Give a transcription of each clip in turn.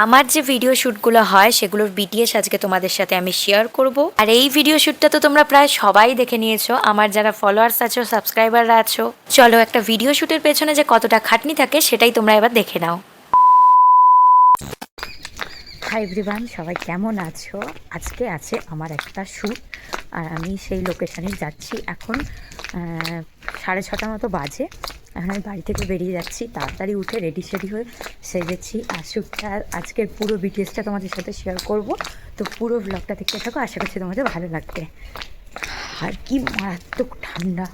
আমার যে ভিডিও শ্যুটগুলো হয় সেগুলোর বিটিএস আজকে তোমাদের সাথে আমি শেয়ার করব। আর এই ভিডিও শ্যুটটা তো তোমরা প্রায় সবাই দেখে নিয়েছো, আমার যারা ফলোয়ার্স আছো, সাবস্ক্রাইবাররা আছো। চলো একটা ভিডিও শ্যুটের পেছনে যে কতটা খাটনি থাকে সেটাই তোমরা এবার দেখে নাও। হাই এভরিওয়ান, সবাই কেমন আছো? আজকে আছে আমার একটা শ্যুট আর আমি সেই লোকেশানে যাচ্ছি। এখন 6:30 মতো বাজে। এখন আমি বাড়ি থেকে বেরিয়ে যাচ্ছি, তাড়াতাড়ি উঠে রেডি হয়ে সেজেছি। আর শ্যুটটা আজকের পুরো বিটিএসটা তোমাদের সাথে শেয়ার করব। তো পুরো ব্লগটা দেখতে থাকো, আশা করছি তোমাদের ভালো লাগবে। আর কি মারাত্মক ঠান্ডা!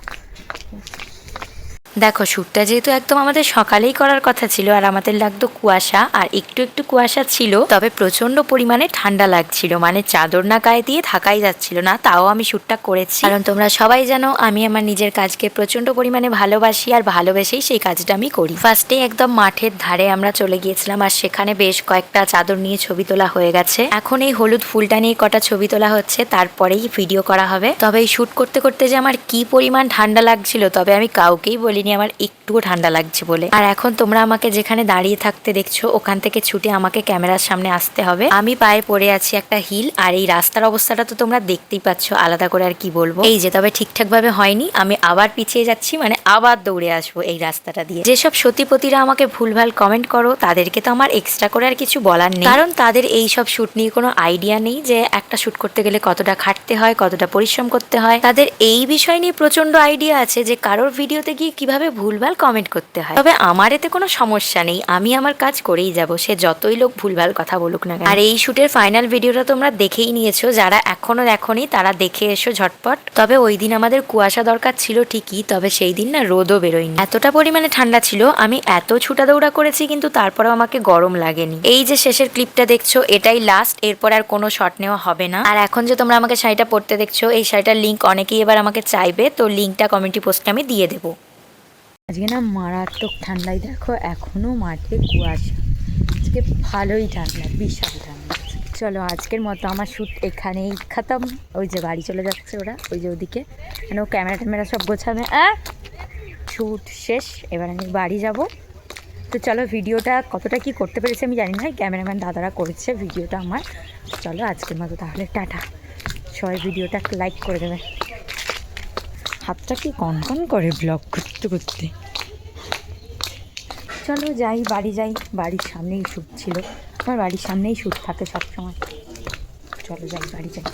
দেখো, শ্যুটটা যেহেতু একদম আমাদের সকালেই করার কথা ছিল আর আমাদের লাগতো কুয়াশা, আর একটু একটু কুয়াশা ছিল, তবে প্রচন্ড পরিমাণে ঠান্ডা লাগছিল, মানে চাদর না গায়ে দিয়ে থাকাই যাচ্ছিল না। তাও আমি শ্যুটটা করেছি, কারণ তোমরা সবাই জানো আমি আমার নিজের কাজকে প্রচন্ড পরিমাণে ভালোবাসি আর ভালোবেসেই সেই কাজটা আমি করি। ফার্স্টে একদম মাঠের ধারে আমরা চলে গিয়েছিলাম আর সেখানে বেশ কয়েকটা চাদর নিয়ে ছবি তোলা হয়ে গেছে। এখন এই হলুদ ফুলটা নিয়ে কটা ছবি তোলা হচ্ছে, তারপরেই ভিডিও করা হবে। তবে এই শ্যুট করতে করতে যে আমার কি পরিমাণ ঠান্ডা লাগছিল, তবে আমি কাউকেই বলি আমার একটুও ঠান্ডা লাগছে বলে। আর এখন তোমরা আমাকে যেখানে দাঁড়িয়ে থাকতে দেখছো, ওখান থেকে ছুটে আমাকে ক্যামেরার সামনে আসতে হবে। আমি পায়ে পরে আছি একটা হিল, আর এই রাস্তার অবস্থাটা তো তোমরা দেখতেই পাচ্ছ, আলাদা করে আর কি বলবো। এই যে, তবে ঠিকঠাক ভাবে হয়নি, আমি আবার পিছিয়ে যাচ্ছি, মানে আবার দৌড়ে আসবো এই রাস্তাটা দিয়ে। যেসব সতীপতিরা আমাকে ভুলভাল কমেন্ট করো, তাদেরকে তো আমার এক্সট্রা করে আর কিছু বলার নেই, কারণ তাদের এই সব শ্যুট নিয়ে কোনো আইডিয়া নেই যে একটা শ্যুট করতে গেলে কতটা খাটতে হয়, কতটা পরিশ্রম করতে হয়। তাদের এই বিষয় নিয়ে প্রচন্ড আইডিয়া আছে যে কারোর ভিডিওতে গিয়ে কিভাবে ভুলভাল কমেন্ট করতে হয়। তবে আমার এতে কোনো সমস্যা নেই, আমি আমার কাজ করেই যাব, সে যতই লোক ভুলভাল কথা বলুক না কেন। আর এই শুটের ফাইনাল ভিডিওটা তোমরা দেখেই নিয়েছো, যারা এখনো দেখোনি তারা দেখে এসো ঝটপট। তবে ওই দিন আমাদের কুয়াশা দরকার ছিল ঠিকই, তবে সেই দিন না রোদও বেরোয়নি, এতটা পরিমাণে ঠান্ডা ছিল। আমি এত ছুটা দৌড়া করেছি কিন্তু তারপরেও আমাকে গরম লাগেনি। এই যে শেষের ক্লিপটা দেখছো, এটাই লাস্ট, এরপর আর কোনো শট নেওয়া হবে না। আর এখন যে তোমরা আমাকে শাড়িটা পরতে দেখছো, এই শাড়িটার লিঙ্ক অনেকেই এবার আমাকে চাইবে, তো লিঙ্কটা কমিউনিটি পোস্টে আমি দিয়ে দেবো। আজকে না মারাত্মক ঠান্ডায়, দেখো এখনো মাঠে কুয়াশা। আজকে ভালোই ঠান্ডা, বিশাল ঠান্ডা। চলো আজকের মতো আমার শ্যুট এখানেই খতম। ওই যে বাড়ি চলে যাচ্ছে ওরা, ওই যে ওদিকে, মানে ও ক্যামেরা ট্যামেরা সব গোছাবে। শ্যুট শেষ, এবার আমি বাড়ি যাব। তো চলো, ভিডিওটা কতটা কি করতে পেরেছি আমি জানি না, ক্যামেরাম্যান দাদারা করেছে ভিডিওটা আমার। চলো আজকের মতো তাহলে টাটা। সবাই ভিডিওটা লাইক করে দেবে। হাতটা কি কনকন করে ব্লগ করতে করতে। চলো যাই, বাড়ি যাই। বাড়ির সামনেই শ্যুট ছিল, আমার বাড়ির সামনেই শ্যুট থাকে সবসময়। চলো যাই, বাড়ি যাই।